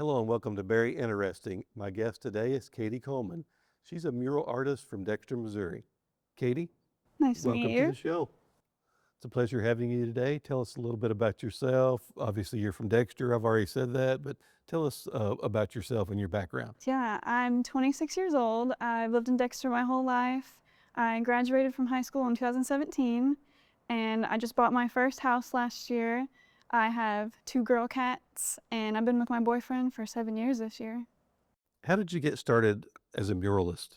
Hello and welcome to Very Interesting. My guest today is Katie Coleman. She's a mural artist from Dexter, Missouri. Katie, Nice to welcome meet to you. the show. It's a pleasure having you today. Tell us a little bit about yourself. Obviously, you're from Dexter. I've already said that, but tell us about yourself and your background. Yeah, I'm 26 years old. I've lived in Dexter my whole life. I graduated from high school in 2017, and I just bought my first house last year. I have 2 girl cats, and I've been with my boyfriend for 7 years this year. How did you get started as a muralist?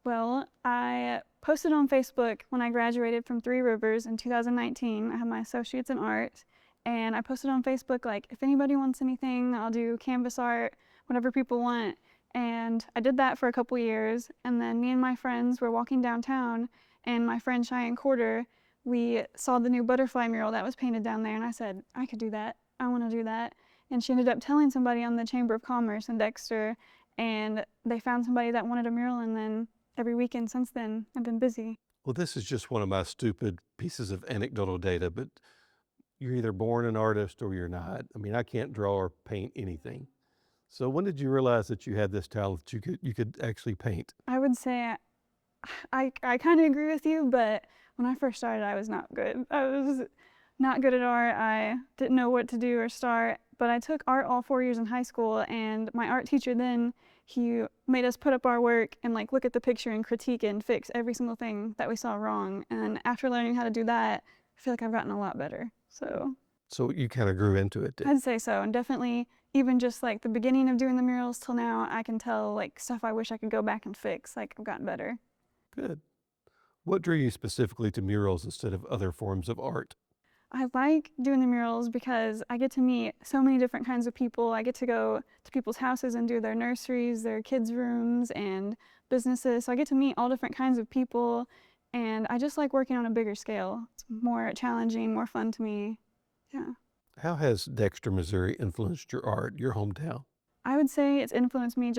Well, I posted on Facebook when I graduated from Three Rivers in 2019. I have my associates in art, and I posted on Facebook like, if anybody wants anything, I'll do canvas art, whatever people want. And I did that for a couple years, and then me and my friends were walking downtown, and my friend Cheyenne Corder, we saw the new butterfly mural that was painted down there, and I said, I could do that. I want to do that. And she ended up telling somebody on the Chamber of Commerce in Dexter, and they found somebody that wanted a mural, and then every weekend since then, I've been busy. Well, this is just one of my stupid pieces of anecdotal data, but you're either born an artist or you're not. I mean, I can't draw or paint anything. So when did you realize that you had this talent that you could actually paint? I would say I kind of agree with you, but when I first started, I was not good. I was not good at art. I didn't know what to do or start, but I took art all 4 years in high school, and my art teacher then, he made us put up our work and like look at the picture and critique it and fix every single thing that we saw wrong. And after learning how to do that, I feel like I've gotten a lot better. So you kind of grew into it. I'd say so, and definitely even just like the beginning of doing the murals till now, I can tell like stuff I wish I could go back and fix. Like I've gotten better. Good. What drew you specifically to murals instead of other forms of art? I like doing the murals because I get to meet so many different kinds of people. I get to go to people's houses and do their nurseries, their kids' rooms, and businesses. So I get to meet all different kinds of people, and I just like working on a bigger scale. It's more challenging, more fun to me. Yeah. How has Dexter, Missouri influenced your art, your hometown? I would say it's influenced me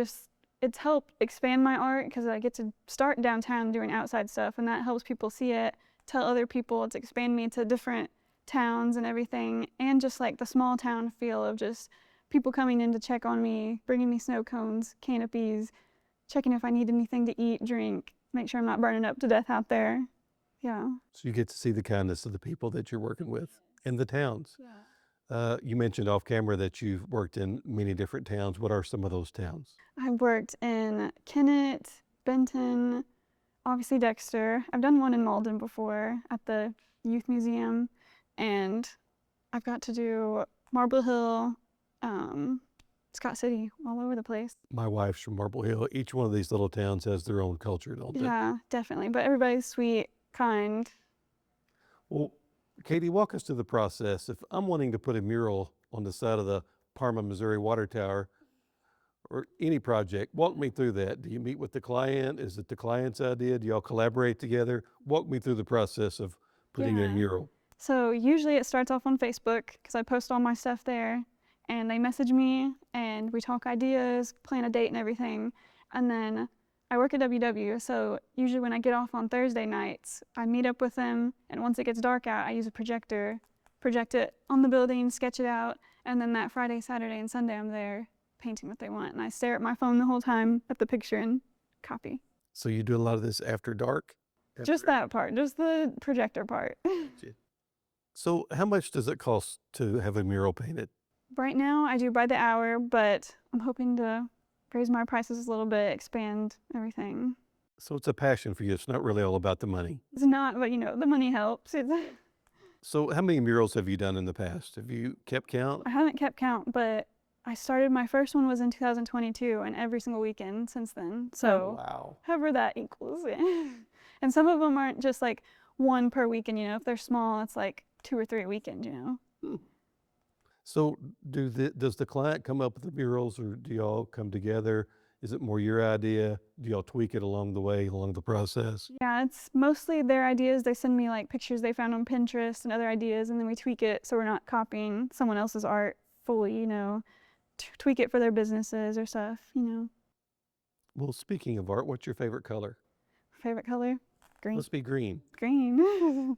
it's helped expand my art because I get to start downtown doing outside stuff, and that helps people see it, tell other people. It's expanded me to different towns and everything, and just like the small town feel of just people coming in to check on me, bringing me snow cones, canopies, checking if I need anything to eat, drink, make sure I'm not burning up to death out there. Yeah. So you get to see the kindness of the people that you're working with in the towns. You mentioned off camera that you've worked in many different towns. What are some of those towns? I've worked in Kennett, Benton, obviously Dexter. I've done one in Malden before at the Youth Museum, and I've got to do Marble Hill, Scott City, all over the place. My wife's from Marble Hill. Each one of these little towns has their own culture, don't they? Yeah, definitely. But everybody's sweet, kind. Well, Katie, walk us through the process. If I'm wanting to put a mural on the side of the Parma, Missouri water tower or any project, walk me through that. Do you meet with the client? Is it the client's idea? Do y'all collaborate together? Walk me through the process of putting in a Yeah. mural. So usually it starts off on Facebook because I post all my stuff there, and they message me and we talk ideas, plan a date and everything. And then I work at WW, so usually when I get off on Thursday nights, I meet up with them, and once it gets dark out, I use a projector, project it on the building, sketch it out, and then that Friday, Saturday, and Sunday I'm there painting what they want. And I stare at my phone the whole time at the picture and copy. So you do a lot of this after dark? Just that part, just the projector part. So how much does it cost to have a mural painted? Right now I do by the hour, but I'm hoping to raise my prices a little bit, expand everything. So it's a passion for you. It's not really all about the money. It's not, but the money helps. So how many murals have you done in the past? Have you kept count? I haven't kept count, but I started, my first one was in 2022, and every single weekend since then. So wow. however that equals. And some of them aren't just like one per weekend, if they're small, it's like 2 or 3 a weekend. So does the client come up with the murals, or do y'all come together? Is it more your idea? Do y'all tweak it along the way, along the process? Yeah, it's mostly their ideas. They send me like pictures they found on Pinterest and other ideas, and then we tweak it so we're not copying someone else's art fully, tweak it for their businesses or stuff. Well, speaking of art, what's your favorite color? Favorite color? Green. Must be green. Green.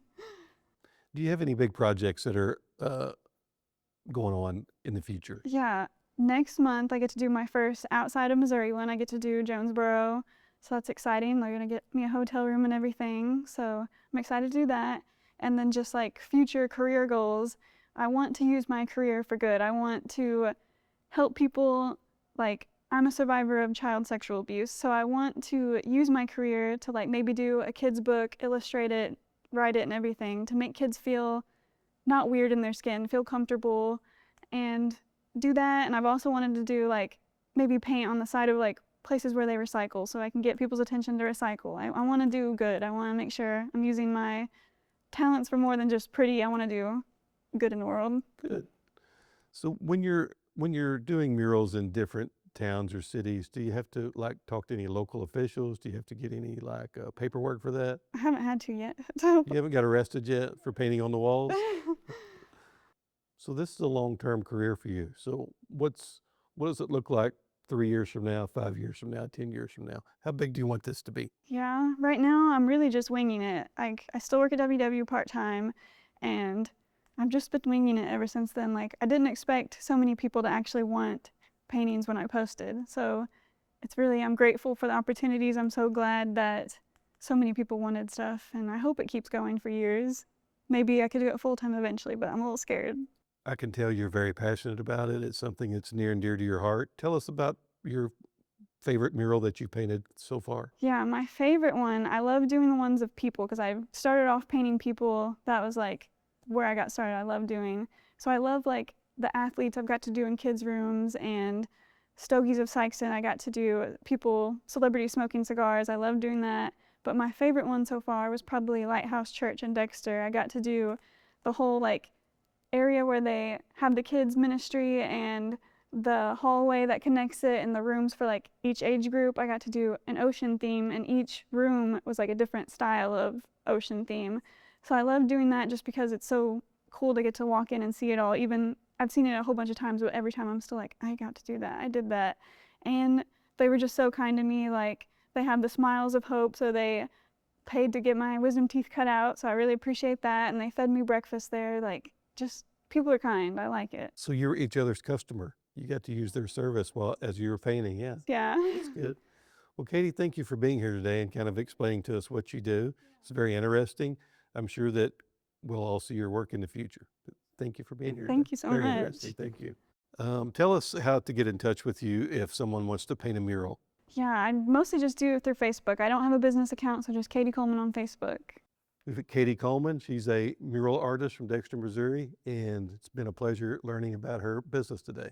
Do you have any big projects that are going on in the future? Yeah, next month I get to do my first outside of Missouri one. I get to do Jonesboro, so that's exciting. They're gonna get me a hotel room and everything, so I'm excited to do that. And then just like future career goals, I want to use my career for good. I want to help people. Like, I'm a survivor of child sexual abuse, so I want to use my career to like maybe do a kid's book, illustrate it, write it and everything to make kids feel not weird in their skin, feel comfortable, and do that. And I've also wanted to do like maybe paint on the side of like places where they recycle, so I can get people's attention to recycle. I want to do good. I want to make sure I'm using my talents for more than just pretty. I want to do good in the world. Good. So when you're doing murals in different towns or cities, do you have to like talk to any local officials? Do you have to get any like paperwork for that? I haven't had to yet. So You haven't got arrested yet for painting on the walls? So this is a long-term career for you. So what does it look like 3 years from now, 5 years from now, 10 years from now? How big do you want this to be? yeah, right now I'm really just winging it. Like, I still work at WW part-time, and I've just been winging it ever since then. Like, I didn't expect so many people to actually want paintings when I posted. So it's really, I'm grateful for the opportunities. I'm so glad that so many people wanted stuff, and I hope it keeps going for years. Maybe I could do it full-time eventually, but I'm a little scared. I can tell you're very passionate about it. It's something that's near and dear to your heart. Tell us about your favorite mural that you painted so far. Yeah, my favorite one, I love doing the ones of people because I started off painting people. That was like where I got started. I love doing. So I love like the athletes I've got to do in kids' rooms, and Stogies of Sykeston. I got to do people, celebrities smoking cigars. I love doing that. But my favorite one so far was probably Lighthouse Church in Dexter. I got to do the whole like area where they have the kids ministry and the hallway that connects it and the rooms for like each age group. I got to do an ocean theme, and each room was like a different style of ocean theme. So I love doing that just because it's so cool to get to walk in and see it all. Even I've seen it a whole bunch of times, but every time I'm still like, I got to do that. I did that. And they were just so kind to me. Like, they have the smiles of hope, so they paid to get my wisdom teeth cut out. So I really appreciate that. And they fed me breakfast there. Like, just people are kind. I like it. So you're each other's customer. You got to use their service while as you were painting. Yeah, Yeah. that's good. Well, Katie, thank you for being here today and kind of explaining to us what you do. It's very interesting. I'm sure that we'll all see your work in the future. But thank you for being here. Thank today. you so Very much. interesting. Thank you. Tell us how to get in touch with you if someone wants to paint a mural. Yeah, I mostly just do it through Facebook. I don't have a business account, so just Katie Coleman on Facebook. We've got Katie Coleman. She's a mural artist from Dexter, Missouri, and it's been a pleasure learning about her business today.